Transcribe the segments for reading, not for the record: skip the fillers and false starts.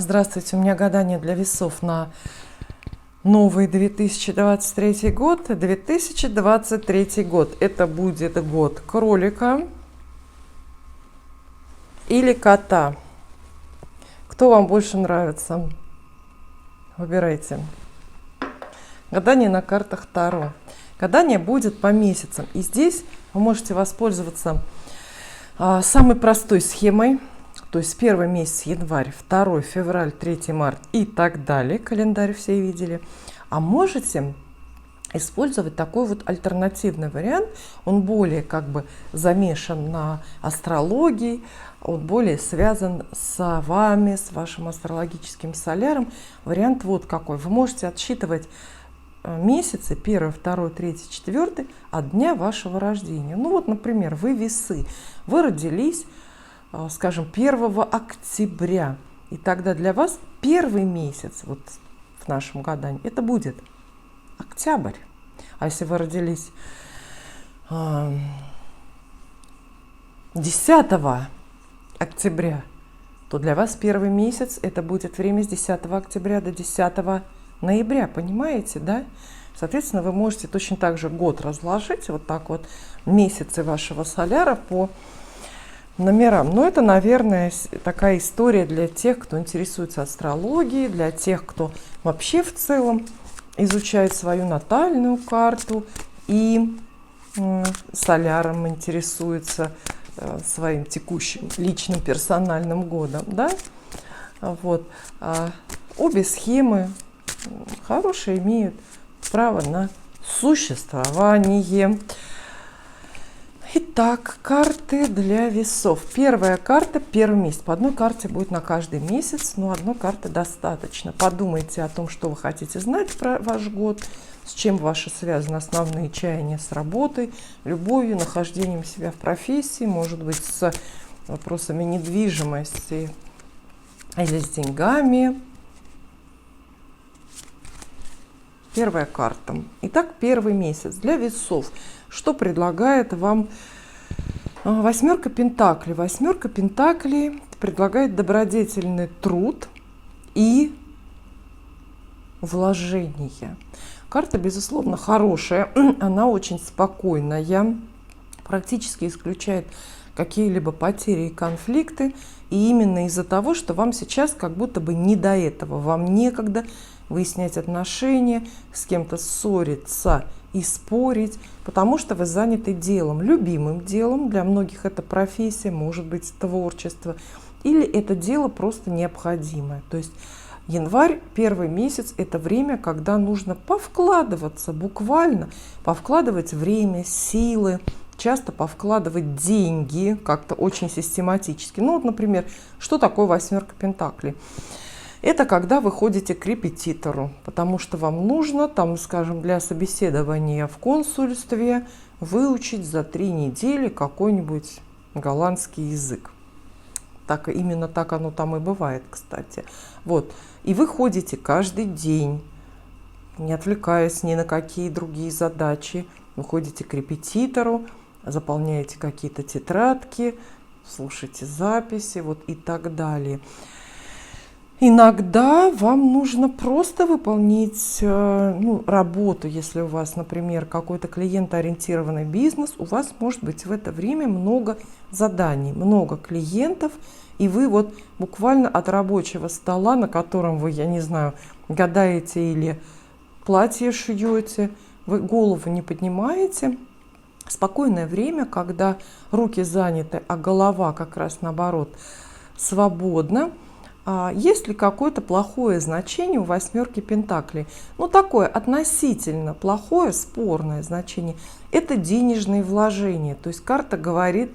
Здравствуйте, у меня гадание для весов на новый 2023 год. 2023 год. Это будет год кролика или кота. Кто вам больше нравится? Выбирайте. Гадание на картах Таро. Гадание будет по месяцам. И здесь вы можете воспользоваться самой простой схемой. То есть первый месяц январь, 2 февраль, 3 март и так далее. Календарь все видели. А можете использовать такой вот альтернативный вариант. Он более как бы замешан на астрологии. Он более связан с вами, с вашим астрологическим соляром. Вариант вот какой. Вы можете отсчитывать месяцы 1, 2, 3, 4 от дня вашего рождения. Ну вот, например, вы весы. Вы родились, скажем, 1 октября. И тогда для вас первый месяц вот в нашем гадании это будет октябрь. А если вы родились 10 октября, то для вас первый месяц это будет время с 10 октября до 10 ноября. Понимаете, да? Соответственно, вы можете точно так же год разложить, вот так вот, месяцы вашего соляра по номерам. Но это, наверное, такая история для тех, кто интересуется астрологией, для тех, кто вообще в целом изучает свою натальную карту и соляром интересуется своим текущим личным персональным годом. Да? Вот. Обе схемы хорошие, имеют право на существование. Итак, карты для весов. Первая карта, первый месяц. По одной карте будет на каждый месяц, но одной карты достаточно. Подумайте о том, что вы хотите знать про ваш год, с чем ваши связаны основные чаяния с работой, любовью, нахождением себя в профессии, может быть, с вопросами недвижимости или с деньгами. Первая карта. Итак, первый месяц для весов. Что предлагает вам восьмерка пентаклей? Восьмерка пентаклей предлагает добродетельный труд и вложение. Карта, безусловно, хорошая. Она очень спокойная. Практически исключает какие-либо потери и конфликты. И именно из-за того, что вам сейчас как будто бы не до этого. Вам некогда выяснять отношения, с кем-то ссориться и спорить, потому что вы заняты делом, любимым делом. Для многих это профессия, может быть, творчество, или это дело просто необходимое. То есть январь, первый месяц, это время, когда нужно повкладываться, буквально повкладывать время, силы, часто повкладывать деньги как-то очень систематически. Ну вот, например, что такое восьмерка пентаклей? Это когда вы ходите к репетитору, потому что вам нужно, там, скажем, для собеседования в консульстве выучить за 3 недели какой-нибудь голландский язык. Так, именно так оно там и бывает, кстати. Вот. И вы ходите каждый день, не отвлекаясь ни на какие другие задачи. Вы ходите к репетитору, заполняете какие-то тетрадки, слушаете записи, вот и так далее. Иногда вам нужно просто выполнить работу. Если у вас, например, какой-то клиентоориентированный бизнес, у вас может быть в это время много заданий, много клиентов, и вы вот буквально от рабочего стола, на котором вы, я не знаю, гадаете или платье шьете, вы голову не поднимаете. Спокойное время, когда руки заняты, а голова как раз наоборот свободна. Есть ли какое-то плохое значение у восьмерки пентаклей? Ну, такое относительно плохое, спорное значение. Это денежные вложения. То есть карта говорит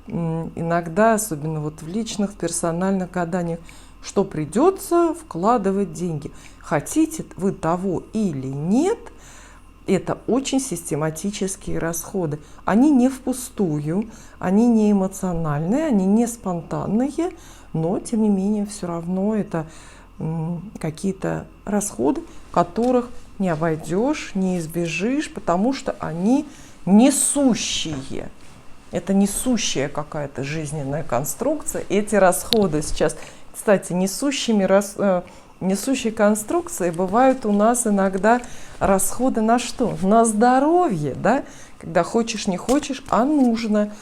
иногда, особенно вот в личных, в персональных гаданиях, что придется вкладывать деньги. Хотите вы того или нет, это очень систематические расходы. Они не впустую, они не эмоциональные, они не спонтанные, но, тем не менее, все равно это какие-то расходы, которых не обойдешь, не избежишь, потому что они несущие. Это несущая какая-то жизненная конструкция. Эти расходы сейчас Кстати, несущие конструкции бывают у нас иногда расходы на что? На здоровье, да? Когда хочешь, не хочешь, а нужно.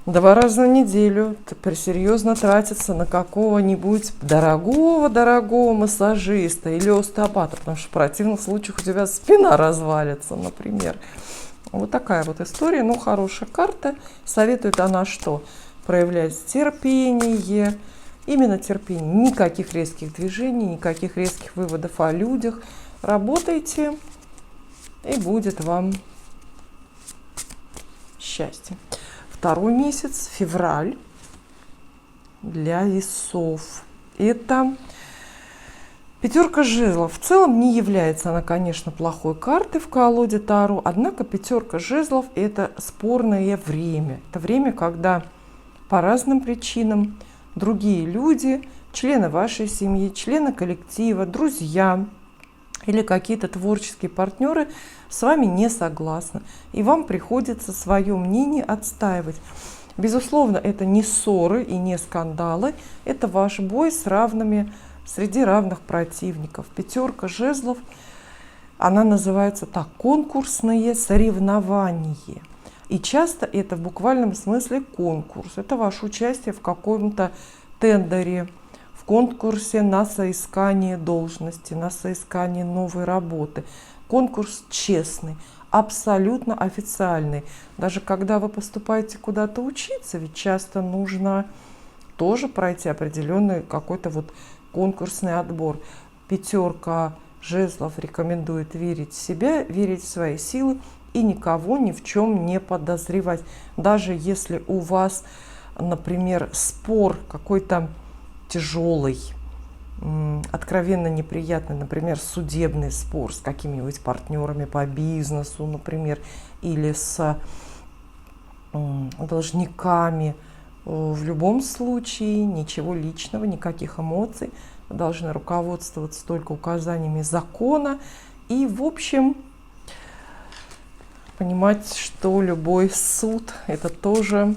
2 раза в неделю серьезно тратиться на какого-нибудь дорогого массажиста или остеопата, потому что в противном случае у тебя спина развалится, например. Вот такая вот история, но хорошая карта. Советует она что? Проявлять терпение, именно терпение. Никаких резких движений, никаких резких выводов о людях. Работайте, и будет вам счастье. 2-й месяц, февраль, для весов. Это 5 жезлов. В целом не является она, конечно, плохой картой в колоде Таро, однако 5 жезлов – это спорное время. Это время, когда по разным причинам другие люди, члены вашей семьи, члены коллектива, друзья или какие-то творческие партнеры с вами не согласны, и вам приходится свое мнение отстаивать. Безусловно, это не ссоры и не скандалы, это ваш бой с равными, среди равных противников. 5 жезлов, она называется так: конкурсные соревнования. И часто это в буквальном смысле конкурс. Это ваше участие в каком-то тендере, в конкурсе на соискание должности, на соискание новой работы. Конкурс честный, абсолютно официальный. Даже когда вы поступаете куда-то учиться, ведь часто нужно тоже пройти определенный какой-то вот конкурсный отбор. 5 жезлов рекомендует верить в себя, верить в свои силы и никого ни в чем не подозревать. Даже если у вас, например, спор какой-то тяжелый, откровенно неприятный, например, судебный спор с какими-нибудь партнерами по бизнесу, например, или с должниками, в любом случае ничего личного, никаких эмоций. Вы должны руководствоваться только указаниями закона и, в общем, понимать, что любой суд – это тоже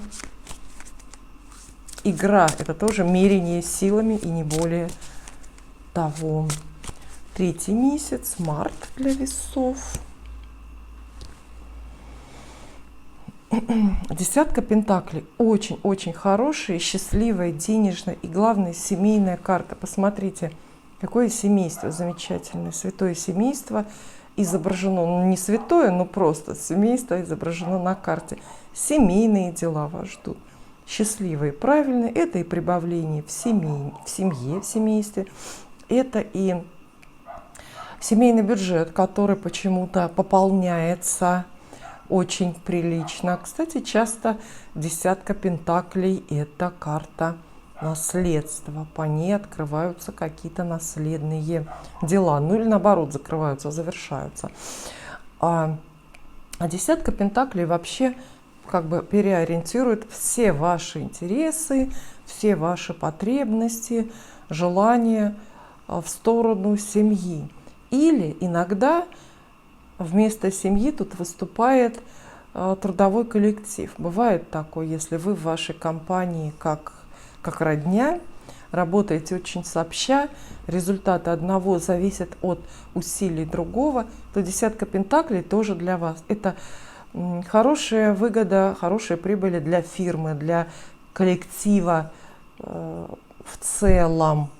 игра, это тоже мерение силами и не более того. 3-й месяц, март, для весов. 10 пентаклей. Очень-очень хорошая, счастливая, денежная и, главное, семейная карта. Посмотрите, какое семейство замечательное. Святое семейство изображено, ну не святое, но просто семейство изображено на карте. Семейные дела вас ждут. Счастливые, правильные. Это и прибавление в семье, в семействе. Это и семейный бюджет, который почему-то пополняется очень прилично. Кстати, часто 10 пентаклей – это карта наследства. По ней открываются какие-то наследные дела. Ну или наоборот, закрываются, завершаются. А 10 пентаклей вообще как бы переориентирует все ваши интересы, все ваши потребности, желания в сторону семьи. Или иногда вместо семьи тут выступает трудовой коллектив. Бывает такое, если вы в вашей компании как родня, работаете очень сообща, результаты одного зависят от усилий другого, то 10 пентаклей тоже для вас. Это хорошая выгода, хорошая прибыль для фирмы, для коллектива в целом.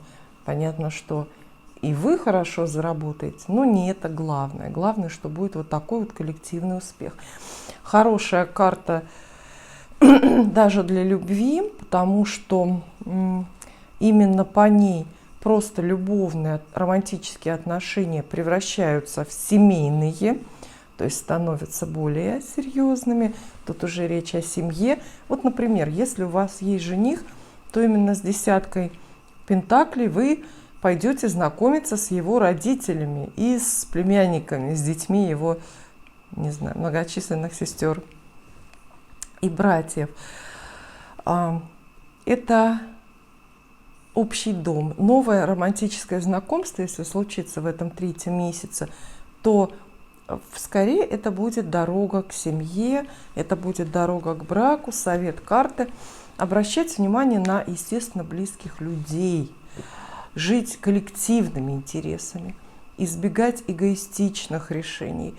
Понятно, что и вы хорошо заработаете, но не это главное. Главное, что будет вот такой вот коллективный успех. Хорошая карта даже для любви, потому что именно по ней просто любовные, романтические отношения превращаются в семейные, то есть становятся более серьезными. Тут уже речь о семье. Вот, например, если у вас есть жених, то именно с 10 пентаклей вы пойдете знакомиться с его родителями и с племянниками, с детьми его, не знаю, многочисленных сестер и братьев. Это общий дом. Новое романтическое знакомство, если случится в этом 3-м месяце, то скорее это будет дорога к семье, это будет дорога к браку, совет карты. обращать внимание на, естественно, близких людей, жить коллективными интересами, избегать эгоистичных решений,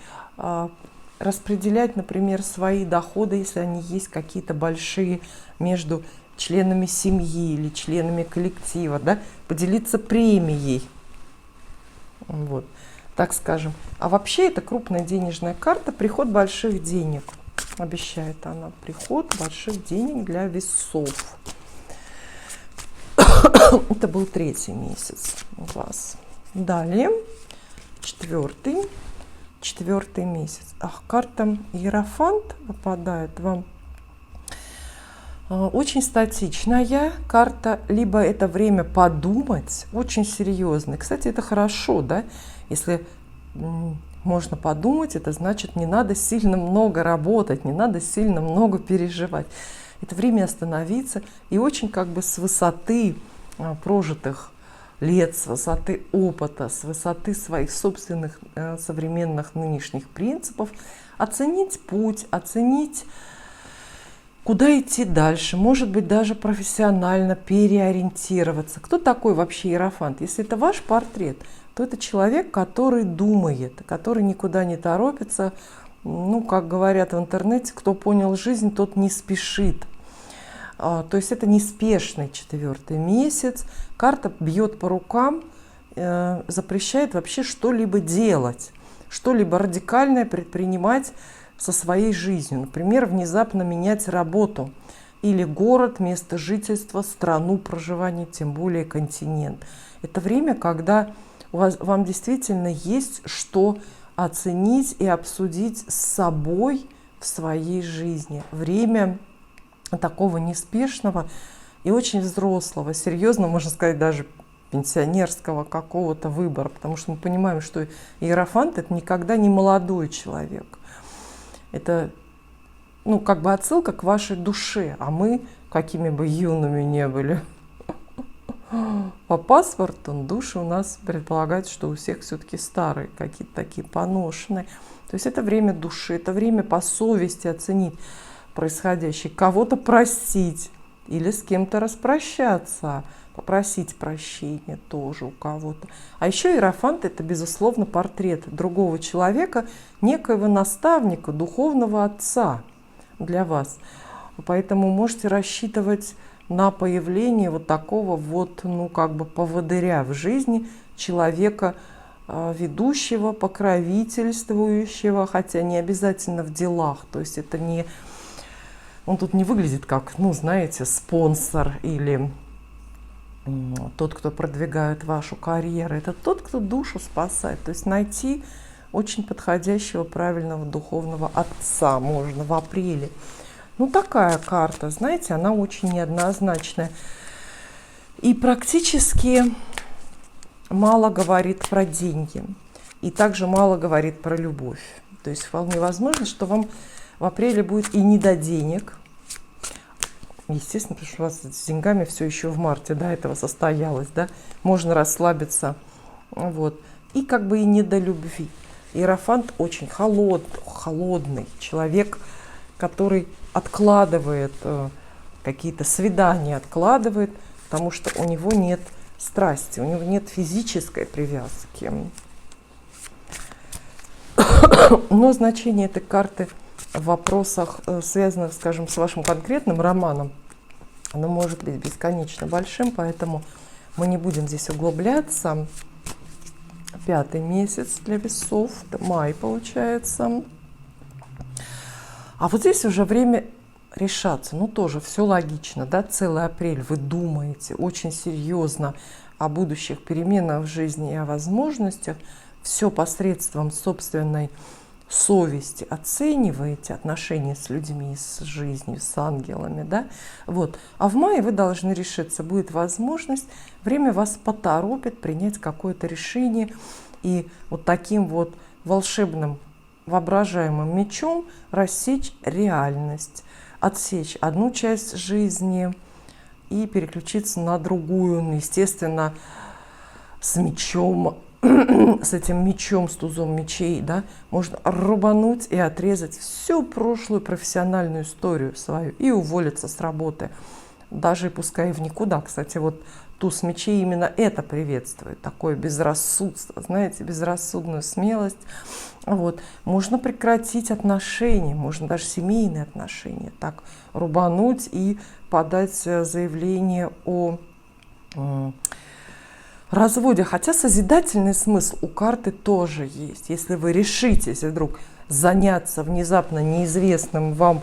распределять, например, свои доходы, если они есть какие-то большие, между членами семьи или членами коллектива, да, поделиться премией, вот, так скажем. А вообще это крупная денежная карта, приход больших денег. Обещает она приход больших денег для весов. Это был 3-й месяц у вас. Далее 4-й месяц. Ах, карта Иерофант выпадает вам. Очень статичная карта, либо это время подумать, очень серьезно. Кстати, это хорошо, да, если можно подумать, это значит, не надо сильно много работать, не надо сильно много переживать. Это время остановиться и очень как бы с высоты прожитых лет, с высоты опыта, с высоты своих собственных современных нынешних принципов оценить путь, оценить, куда идти дальше, может быть, даже профессионально переориентироваться. Кто такой вообще Иерофант? Если это ваш портрет, то это человек, который думает, который никуда не торопится. Ну, как говорят в интернете, кто понял жизнь, тот не спешит. То есть это неспешный 4-й месяц. Карта бьет по рукам, запрещает вообще что-либо делать, что-либо радикальное предпринимать со своей жизнью. Например, внезапно менять работу или город, место жительства, страну проживания, тем более континент. Это время, когда вам действительно есть что оценить и обсудить с собой в своей жизни. Время такого неспешного и очень взрослого, серьезно, можно сказать, даже пенсионерского какого-то выбора, потому что мы понимаем, что Иерофант — это никогда не молодой человек. Это, ну, как бы отсылка к вашей душе, а мы, какими бы юными не были, по паспорту души у нас предполагают, что у всех все-таки старые, какие-то такие поношенные. То есть это время души, это время по совести оценить происходящее, кого-то простить или с кем-то распрощаться, попросить прощения тоже у кого-то. А еще Иерофант — это, безусловно, портрет другого человека, некоего наставника, духовного отца для вас. Поэтому можете рассчитывать на появление вот такого вот, ну, как бы поводыря в жизни, человека, ведущего, покровительствующего, хотя не обязательно в делах. То есть это не... Он тут не выглядит как, ну, знаете, спонсор или тот, кто продвигает вашу карьеру. Это тот, кто душу спасает. То есть найти очень подходящего, правильного духовного отца можно в апреле. Ну, такая карта, знаете, она очень неоднозначная. И практически мало говорит про деньги. И также мало говорит про любовь. То есть вполне возможно, что вам в апреле будет и не до денег. Естественно, потому что у вас с деньгами все еще в марте до этого состоялось, да. Можно расслабиться. Вот. И как бы и не до любви. Иерофант очень холодный человек, который откладывает какие-то свидания, откладывает, потому что у него нет страсти, у него нет физической привязки. Но значение этой карты в вопросах, связанных, скажем, с вашим конкретным романом, оно может быть бесконечно большим, поэтому мы не будем здесь углубляться. 5-й месяц для весов, это май получается. А вот здесь уже время решаться. Ну, тоже все логично, да, целый апрель вы думаете очень серьезно о будущих переменах в жизни и о возможностях. Все посредством собственной совести оцениваете отношения с людьми, с жизнью, с ангелами, да. Вот. А в мае вы должны решиться, будет возможность, время вас поторопит принять какое-то решение и вот таким вот волшебным воображаемым мечом рассечь реальность, отсечь одну часть жизни и переключиться на другую. Ну, естественно, с мечом, с этим мечом, с тузом мечей, да, можно рубануть и отрезать всю прошлую профессиональную историю свою и уволиться с работы. даже и пускай в никуда. Кстати, вот туз мечей именно это приветствует, такое безрассудство, знаете, безрассудную смелость. Вот. Можно прекратить отношения, можно даже семейные отношения так рубануть и подать заявление о разводе. Хотя созидательный смысл у карты тоже есть. Если вы решитесь вдруг заняться внезапно неизвестным вам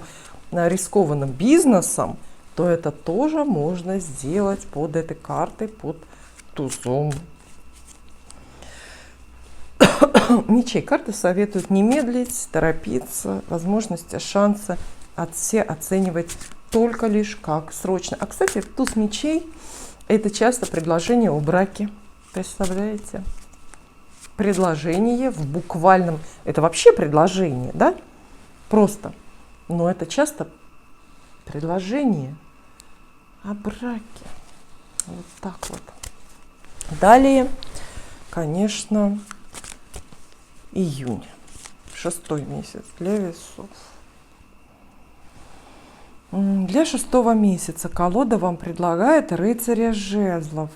рискованным бизнесом, то это тоже можно сделать под этой картой, под тузом мечей. Карты советуют не медлить, торопиться, возможности, шансы все оценивать только лишь как срочно. А, кстати, туз мечей – это часто предложение о браке. Представляете? Предложение в буквальном… Это вообще предложение, да? Просто. Но это часто предложение о браке. Вот так вот. Далее, конечно, июнь. 6-й месяц для весов. Для 6-го месяца колода вам предлагает рыцаря жезлов.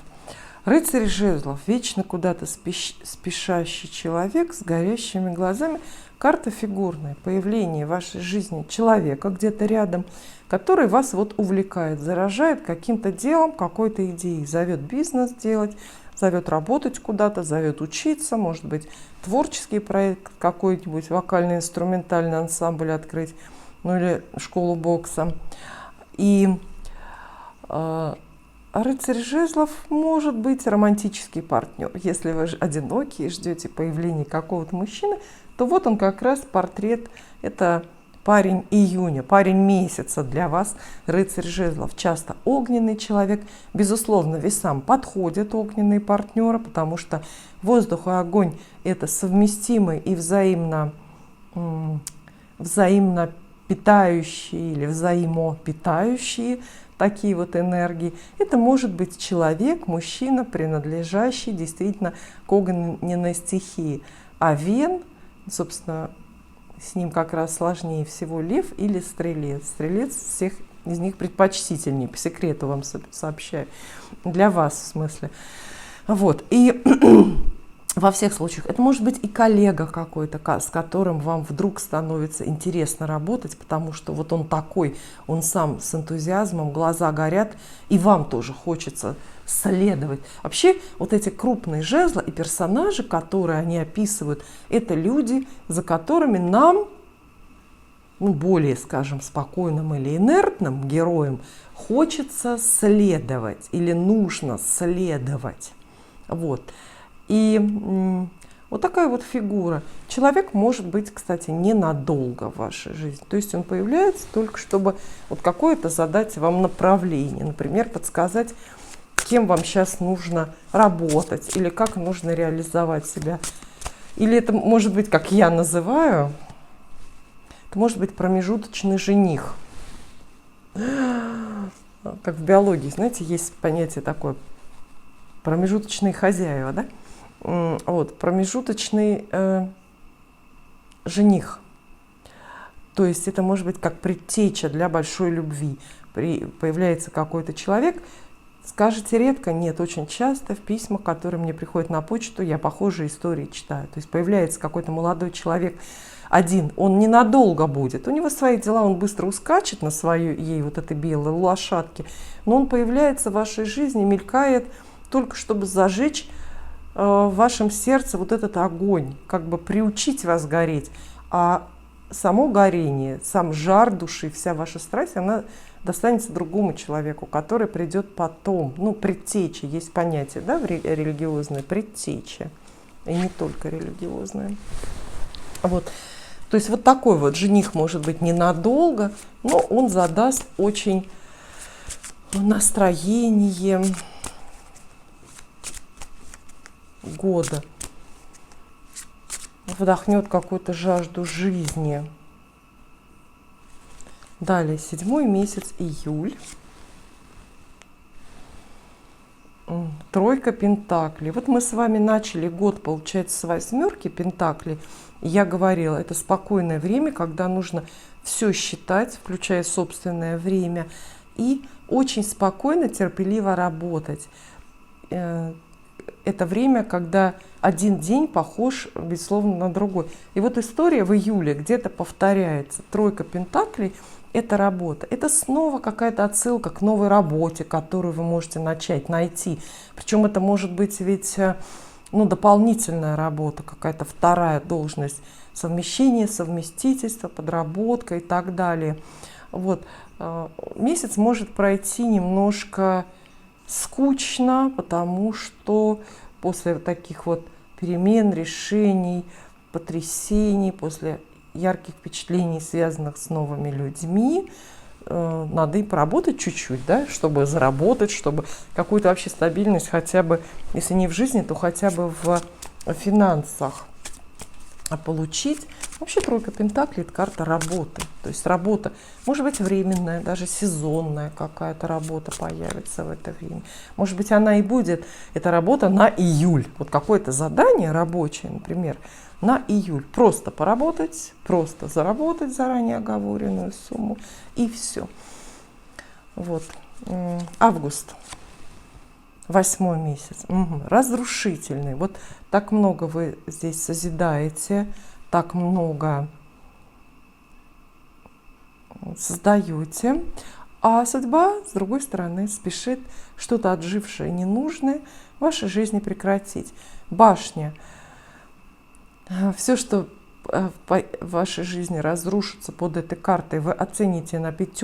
Рыцарь жезлов – вечно куда-то спешащий человек с горящими глазами. Карта фигурная. Появление в вашей жизни человека где-то рядом, который вас вот увлекает, заражает каким-то делом, какой-то идеей. Зовет бизнес делать, зовет работать куда-то, зовет учиться, может быть, творческий проект какой-нибудь, вокально-инструментальный ансамбль открыть, ну или школу бокса. И рыцарь жезлов может быть романтический партнер. Если вы одиноки и ждете появления какого-то мужчины, то вот он как раз портрет, это парень июня, парень месяца для вас, рыцарь жезлов. Часто огненный человек. Безусловно, весам подходят огненные партнеры, потому что воздух и огонь – это совместимые и взаимно питающие или взаимопитающие такие вот энергии. Это может быть человек, мужчина, принадлежащий действительно к огненной стихии. А Вен, собственно, с ним как раз сложнее всего лев или стрелец. Стрелец всех из них предпочтительнее, по секрету вам сообщаю. Для вас, в смысле. Вот. И во всех случаях это может быть и коллега какой-то, с которым вам вдруг становится интересно работать, потому что вот он такой, он сам с энтузиазмом, глаза горят, и вам тоже хочется следовать. Вообще вот эти крупные жезлы и персонажи, которые они описывают, это люди, за которыми нам, ну, более, скажем, спокойным или инертным героям хочется следовать или нужно следовать. Вот. И вот такая вот фигура. Человек может быть, кстати, ненадолго в вашей жизни. То есть он появляется только, чтобы вот какое-то задать вам направление. Например, подсказать, кем вам сейчас нужно работать или как нужно реализовать себя. Или это может быть, как я называю, это может быть промежуточный жених. Как в биологии, знаете, есть понятие такое промежуточные хозяева, да? Вот, промежуточный жених. То есть это может быть как предтеча для большой любви. Появляется какой-то человек, скажете редко, нет, очень часто в письмах, которые мне приходят на почту, я похожие истории читаю. То есть появляется какой-то молодой человек один, он ненадолго будет, у него свои дела, он быстро ускачет на ей вот этой белой лошадке, но он появляется в вашей жизни, мелькает только чтобы зажечь в вашем сердце вот этот огонь, как бы приучить вас гореть. А само горение, сам жар души, вся ваша страсть, она достанется другому человеку, который придет потом. Ну, предтеча, есть понятие, да, религиозное, предтеча. И не только религиозное. Вот. То есть вот такой вот жених может быть ненадолго, но он задаст очень настроение года, вдохнет какую-то жажду жизни. Далее 7-й месяц, июль. Тройка пентаклей. Вот мы с вами начали год, получается, с 8 пентаклей. Я говорила, это спокойное время, когда нужно все считать, включая собственное время, и очень спокойно, терпеливо работать. Это время, когда один день похож, безусловно, на другой. И вот история в июле где-то повторяется. Тройка пентаклей – это работа. Это снова какая-то отсылка к новой работе, которую вы можете начать, найти. Причем это может быть ведь дополнительная работа, какая-то вторая должность, совмещение, совместительство, подработка и так далее. Вот. Месяц может пройти немножко скучно, потому что после таких вот перемен, решений, потрясений, после ярких впечатлений, связанных с новыми людьми, надо и поработать чуть-чуть, да, чтобы заработать, чтобы какую-то вообще стабильность хотя бы, если не в жизни, то хотя бы в финансах получить. Вообще тройка пентаклей – это карта работы. То есть работа, может быть, временная, даже сезонная какая-то работа появится в это время. Может быть, она и будет, эта работа на июль. Вот какое-то задание рабочее, например, на июль. Просто поработать, просто заработать заранее оговоренную сумму и все. Вот. Август. 8-й месяц. Разрушительный. Вот так много вы здесь созидаете, так много создаете, а судьба, с другой стороны, спешит что-то отжившее, ненужное в вашей жизни прекратить. Башня. Все, что в вашей жизни разрушится под этой картой, вы оцените на 5,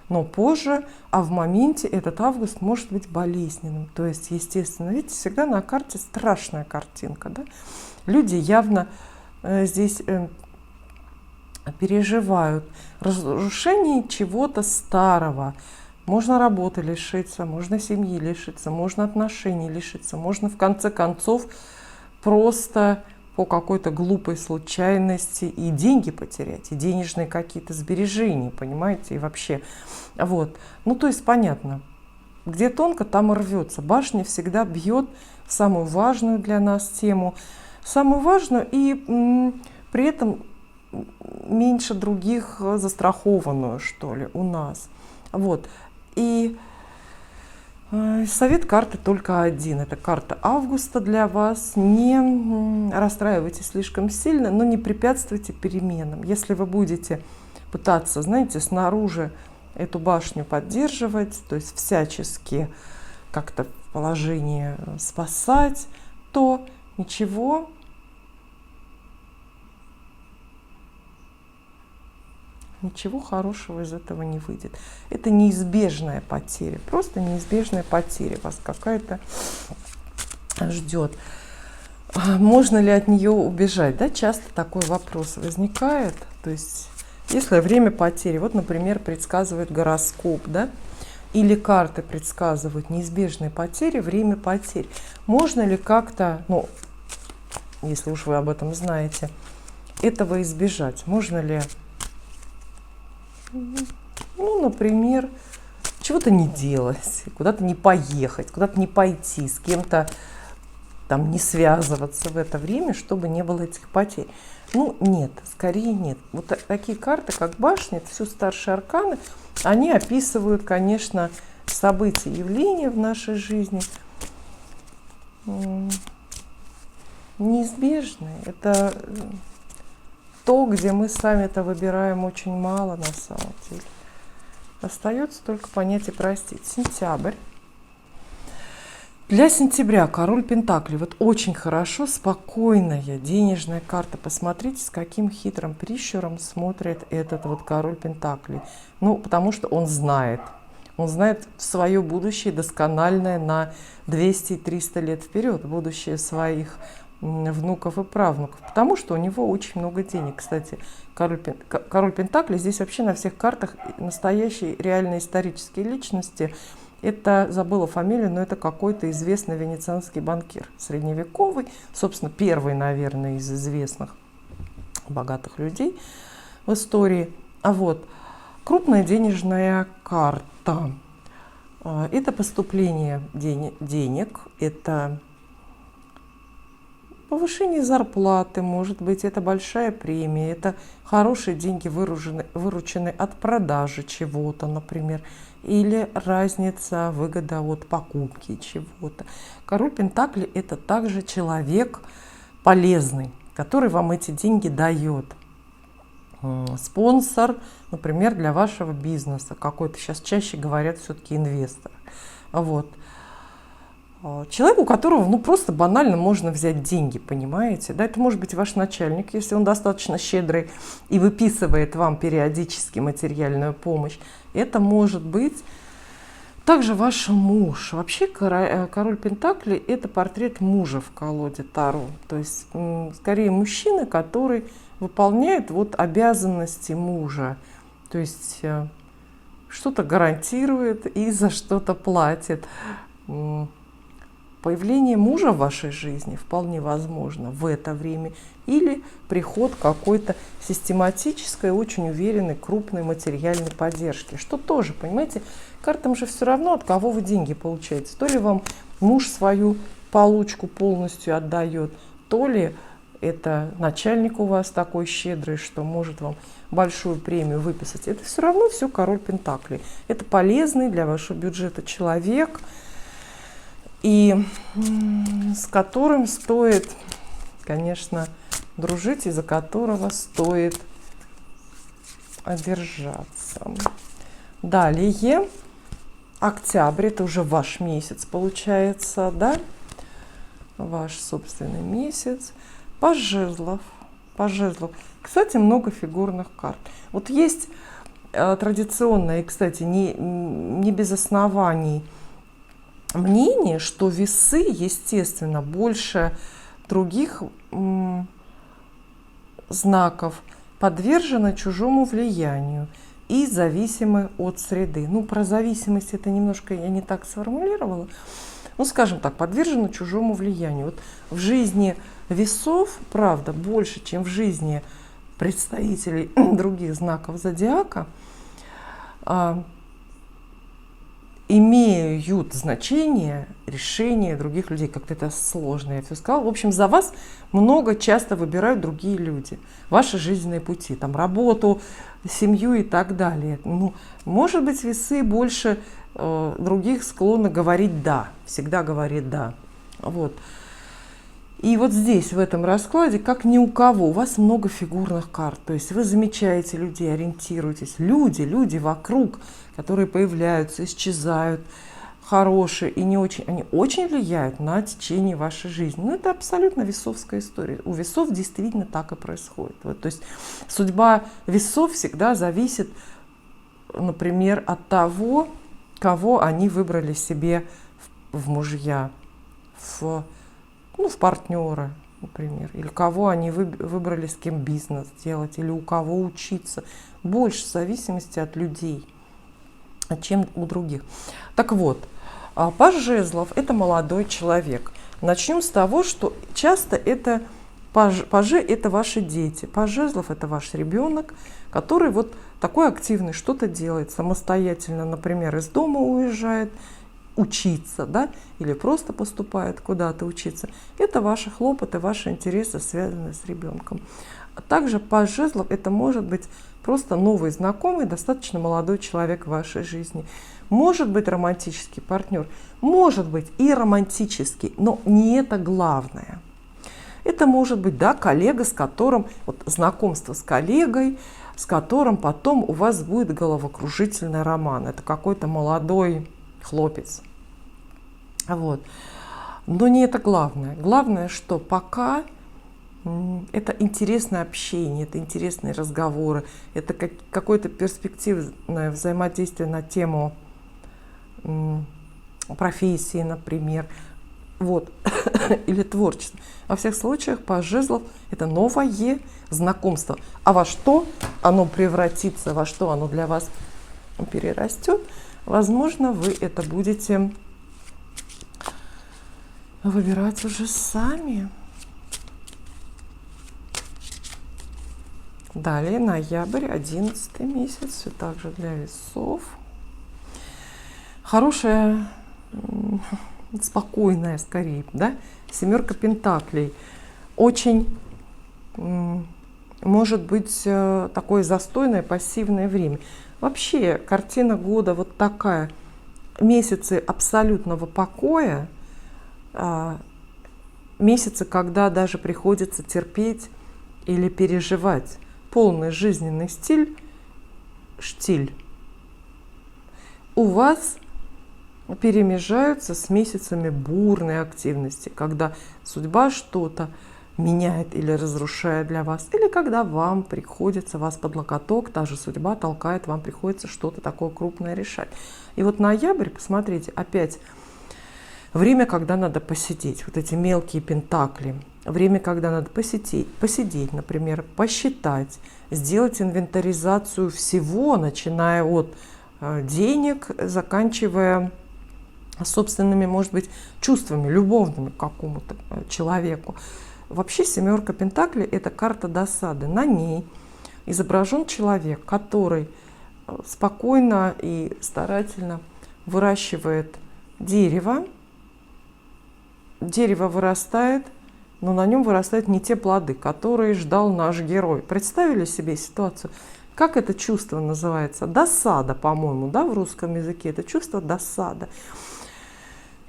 но позже, а в моменте этот август может быть болезненным. То есть, естественно, видите, всегда на карте страшная картинка. Да? Люди явно здесь переживают разрушение чего-то старого. Можно работы лишиться, можно семьи лишиться, можно отношений лишиться, можно в конце концов просто по какой-то глупой случайности и деньги потерять, и денежные какие-то сбережения, понимаете, и вообще. Вот. То есть понятно, где тонко, там и рвется. Башня всегда бьет в самую важную для нас тему, самую важную и при этом меньше других застрахованную, что ли, у нас. Вот. И совет карты только один. Это карта августа для вас. Не расстраивайтесь слишком сильно, но не препятствуйте переменам. Если вы будете пытаться, знаете, снаружи эту башню поддерживать, то есть всячески как-то положение спасать, то ничего хорошего из этого не выйдет. Это неизбежная потеря, просто неизбежная потеря вас какая-то ждет. Можно ли от нее убежать? Да, часто такой вопрос возникает. То есть, если время потери, вот, например, предсказывает гороскоп, да, или карты предсказывают неизбежные потери, время потерь. Можно ли как-то, если уж вы об этом знаете, этого избежать? Можно ли, например, чего-то не делать, куда-то не поехать, куда-то не пойти, с кем-то там не связываться в это время, чтобы не было этих потерь? Нет, скорее нет. Вот такие карты, как башня, это все старшие арканы, они описывают, конечно, события, явления в нашей жизни неизбежные. Это то, где мы сами-то выбираем очень мало на самом деле. Остается только понять и простить. Сентябрь. Для сентября король пентаклей. Вот очень хорошо, спокойная денежная карта. Посмотрите, с каким хитрым прищуром смотрит этот вот король пентаклей. Потому что он знает. Он знает свое будущее доскональное на 200 и 300 лет вперед. Будущее своих внуков и правнуков. Потому что у него очень много денег. Кстати, король пентаклей здесь вообще на всех картах настоящие, реальные исторические личности. Это, забыла фамилию, но это какой-то известный венецианский банкир, средневековый, собственно, первый, наверное, из известных богатых людей в истории. Крупная денежная карта. Это поступление денег, это повышение зарплаты, может быть, это большая премия, это хорошие деньги, вырученные от продажи чего-то, например, или разница, выгода от покупки чего-то. Король Пентаклей – это также человек полезный, который вам эти деньги дает. Спонсор, например, для вашего бизнеса какой-то, сейчас чаще говорят все-таки инвестор. Вот. Человек, у которого просто банально можно взять деньги, понимаете? Да, это может быть ваш начальник, если он достаточно щедрый и выписывает вам периодически материальную помощь. Это может быть также ваш муж. Вообще король Пентаклей – это портрет мужа в колоде Таро. То есть скорее мужчина, который выполняет обязанности мужа. То есть что-то гарантирует и за что-то платит. Появление мужа в вашей жизни вполне возможно в это время. Или приход какой-то систематической, очень уверенной, крупной материальной поддержки. Что тоже, понимаете, картам же все равно, от кого вы деньги получаете. То ли вам муж свою получку полностью отдает, то ли это начальник у вас такой щедрый, что может вам большую премию выписать. Это все равно все король Пентаклей. Это полезный для вашего бюджета человек, и с которым стоит, конечно, дружить, и за которого стоит держаться. Далее, октябрь, это уже ваш месяц получается, да? Ваш собственный месяц. Паж жезлов. Кстати, много фигурных карт. Вот есть традиционное, и, кстати, не без оснований, мнение, что весы, естественно, больше других знаков подвержены чужому влиянию и зависимы от среды. Про зависимость это немножко я не так сформулировала. Скажем так, подвержены чужому влиянию. В жизни весов, правда, больше, чем в жизни представителей других знаков зодиака, имеют значение решения других людей. Как-то это сложно, я все сказала. В общем, за вас часто выбирают другие люди. Ваши жизненные пути, работу, семью и так далее. Может быть, весы больше других склонны говорить «да». Всегда говорит «да». Вот. И здесь, в этом раскладе, как ни у кого, у вас много фигурных карт. То есть вы замечаете людей, ориентируетесь. Люди вокруг, которые появляются, исчезают, хорошие и не очень, они очень влияют на течение вашей жизни. Это абсолютно весовская история. У весов действительно так и происходит. То есть судьба весов всегда зависит, например, от того, кого они выбрали себе в мужья, в партнеры, например, или кого они выбрали, с кем бизнес делать, или у кого учиться. Больше в зависимости от людей, чем у других. Так вот, паж жезлов – это молодой человек. Начнем с того, что часто это пажи – это ваши дети. Паж жезлов – это ваш ребенок, который такой активный, что-то делает самостоятельно, например, из дома уезжает учиться, да, или просто поступает куда-то учиться. Это ваши хлопоты, ваши интересы, связанные с ребенком. Также паж жезлов – это может быть просто новый знакомый, достаточно молодой человек в вашей жизни. Может быть романтический партнер, может быть и романтический, но не это главное. Это может быть, коллега, с которым, знакомство с коллегой, с которым потом у вас будет головокружительный роман. Это какой-то молодой хлопец. Но не это главное. Главное, что пока это интересное общение, это интересные разговоры, это какое-то перспективное взаимодействие на тему профессии, например, или творчества. Во всех случаях паж жезлов – это новое знакомство. А во что оно превратится, во что оно для вас перерастет, возможно, вы это будете выбирать уже сами. Далее ноябрь, 11 месяц, все так же для весов. Хорошая, спокойная скорее, да? Семерка пентаклей. очень может быть такое застойное, пассивное время. Вообще картина года вот такая. Месяцы абсолютного покоя, месяцы, когда даже приходится терпеть или переживать полный жизненный штиль, у вас перемежаются с месяцами бурной активности, когда судьба что-то меняет или разрушает для вас, или когда вам приходится, вас под локоток, та же судьба толкает, вам приходится что-то такое крупное решать. И вот ноябрь, посмотрите, опять время, когда надо посидеть, вот эти мелкие пентакли, время, когда надо посидеть, например, посчитать, сделать инвентаризацию всего, начиная от денег, заканчивая собственными, может быть, чувствами, любовными к какому-то человеку. Вообще семерка пентаклей – это карта досады. На ней изображен человек, который спокойно и старательно выращивает дерево. Дерево вырастает, но на нем вырастают не те плоды, которые ждал наш герой. Представили себе ситуацию? Как это чувство называется? Досада, по-моему, да, в русском языке. Это чувство досада.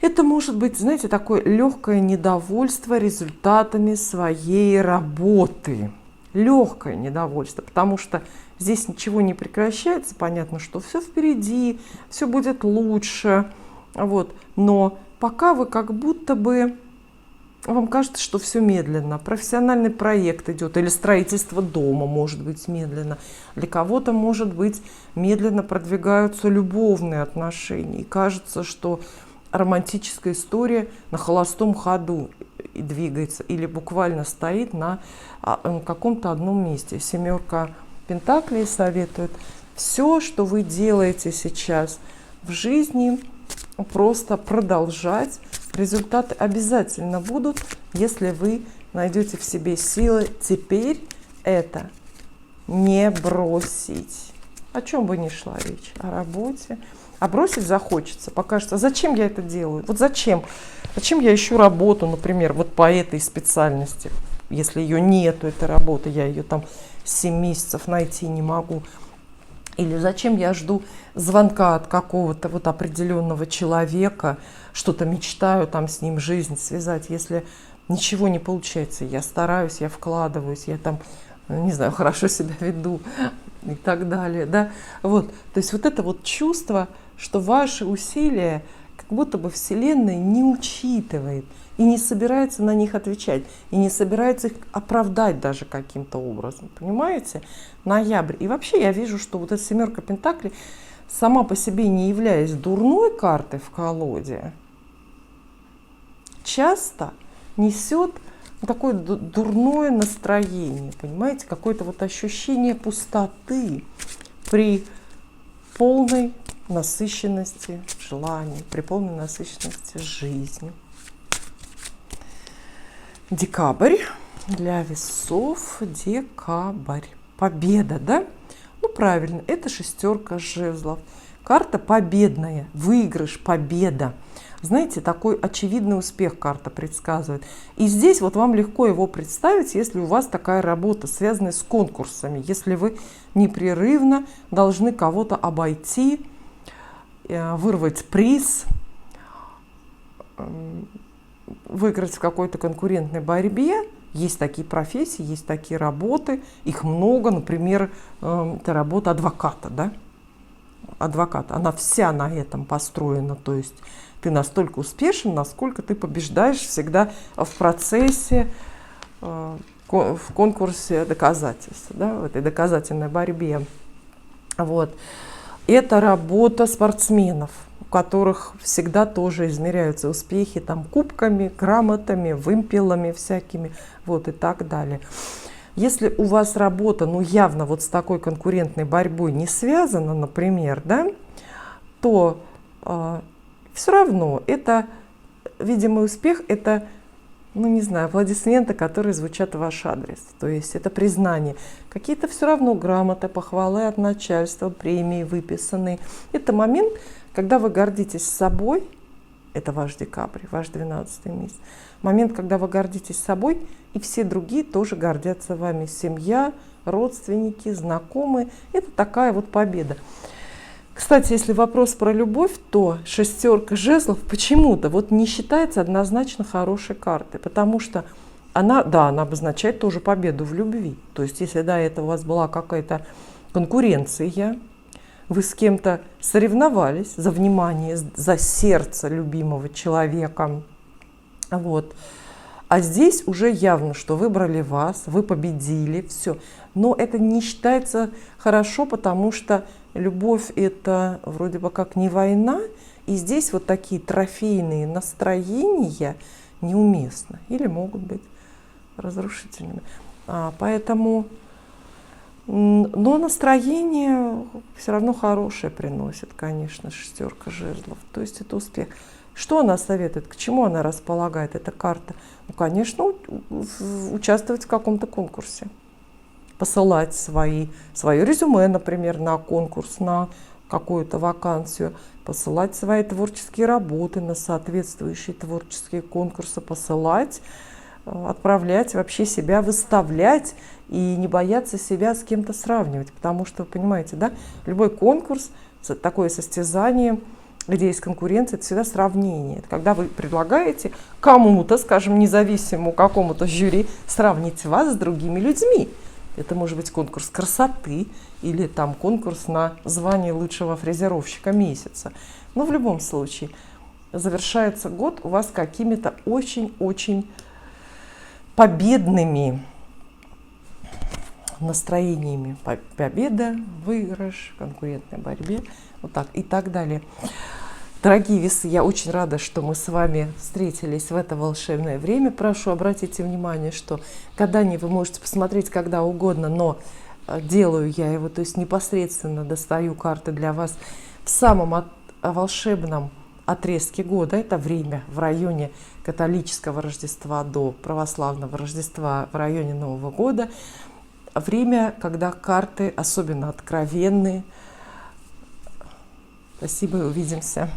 Это может быть, знаете, такое легкое недовольство результатами своей работы. Легкое недовольство, потому что здесь ничего не прекращается. Понятно, что все впереди, все будет лучше. Вот. Но пока вы как будто бы, вам кажется, что все медленно. Профессиональный проект идет, или строительство дома может быть медленно. Для кого-то, может быть, медленно продвигаются любовные отношения. И кажется, что романтическая история на холостом ходу и двигается, или буквально стоит на каком-то одном месте. Семерка пентаклей советует все, что вы делаете сейчас в жизни, просто продолжать. Результаты обязательно будут, если вы найдете в себе силы теперь это не бросить. О чем бы ни шла речь, о работе. А бросить захочется, покажется, зачем я это делаю? Вот зачем? Зачем я ищу работу, например, вот по этой специальности? Если ее нету, этой работы, я ее там 7 месяцев найти не могу. Или зачем я жду звонка от какого-то вот определенного человека, что-то мечтаю там с ним жизнь связать, если ничего не получается. Я стараюсь, я вкладываюсь, я там, не знаю, хорошо себя веду и так далее. Да? Вот. То есть вот это вот чувство, что ваши усилия как будто бы Вселенная не учитывает и не собирается на них отвечать, и не собирается их оправдать даже каким-то образом. Понимаете? Ноябрь. И вообще я вижу, что вот эта семерка пентаклей, сама по себе не являясь дурной картой в колоде, часто несет такое дурное настроение, понимаете, какое-то вот ощущение пустоты при полной насыщенности желаний, при полной насыщенности жизни. Декабрь для весов, декабрь. Победа, да? Ну, правильно, это шестерка жезлов. Карта победная, выигрыш, победа. Знаете, такой очевидный успех карта предсказывает. И здесь вот вам легко его представить, если у вас такая работа, связанная с конкурсами. Если вы непрерывно должны кого-то обойти, вырвать приз, выиграть в какой-то конкурентной борьбе. Есть такие профессии, есть такие работы, их много. Например, это работа адвоката, да? Адвокат, она вся на этом построена, то есть ты настолько успешен, насколько ты побеждаешь всегда в процессе, в конкурсе доказательств, да, в этой доказательной борьбе. Вот. Это работа спортсменов, у которых всегда тоже измеряются успехи там кубками, грамотами, вымпелами всякими, вот и так далее. Если у вас работа, ну, явно вот с такой конкурентной борьбой не связана, например, да, то все равно это видимый успех, это, ну, не знаю, аплодисменты, которые звучат в ваш адрес. То есть это признание. Какие-то все равно грамоты, похвалы от начальства, премии выписанные. Это момент, когда вы гордитесь собой, это ваш декабрь, ваш 12-й месяц, момент, когда вы гордитесь собой, и все другие тоже гордятся вами. Семья, родственники, знакомые. Это такая вот победа. Кстати, если вопрос про любовь, то шестерка жезлов почему-то вот не считается однозначно хорошей картой, потому что она, да, она обозначает тоже победу в любви. То есть, если до этого у вас была какая-то конкуренция, вы с кем-то соревновались за внимание, за сердце любимого человека, вот. А здесь уже явно, что выбрали вас, вы победили, все. Но это не считается хорошо, потому что любовь — это вроде бы как не война, и здесь вот такие трофейные настроения неуместны или могут быть разрушительными. Поэтому, но настроение все равно хорошее приносит, конечно, шестерка жезлов. То есть это успех. Что она советует, к чему она располагает, эта карта? Ну, конечно, участвовать в каком-то конкурсе. Посылать свое резюме, например, на конкурс, на какую-то вакансию. Посылать свои творческие работы на соответствующие творческие конкурсы. Посылать, отправлять, вообще себя выставлять и не бояться себя с кем-то сравнивать. Потому что, вы понимаете, да, любой конкурс, такое состязание, где есть конкуренция, это всегда сравнение. Это когда вы предлагаете кому-то, скажем, независимому какому-то жюри, сравнить вас с другими людьми. Это может быть конкурс красоты или там конкурс на звание лучшего фрезеровщика месяца. Но в любом случае завершается год у вас какими-то очень-очень победными настроениями. Победа, выигрыш, в конкурентной борьбе, вот так и так далее. Дорогие весы, я очень рада, что мы с вами встретились в это волшебное время. Прошу, обратите внимание, что гадание вы можете посмотреть когда угодно, но делаю я его, то есть непосредственно достаю карты для вас в самом волшебном отрезке года. Это время в районе католического Рождества до православного Рождества, в районе Нового года. Время, когда карты особенно откровенные. Спасибо и увидимся.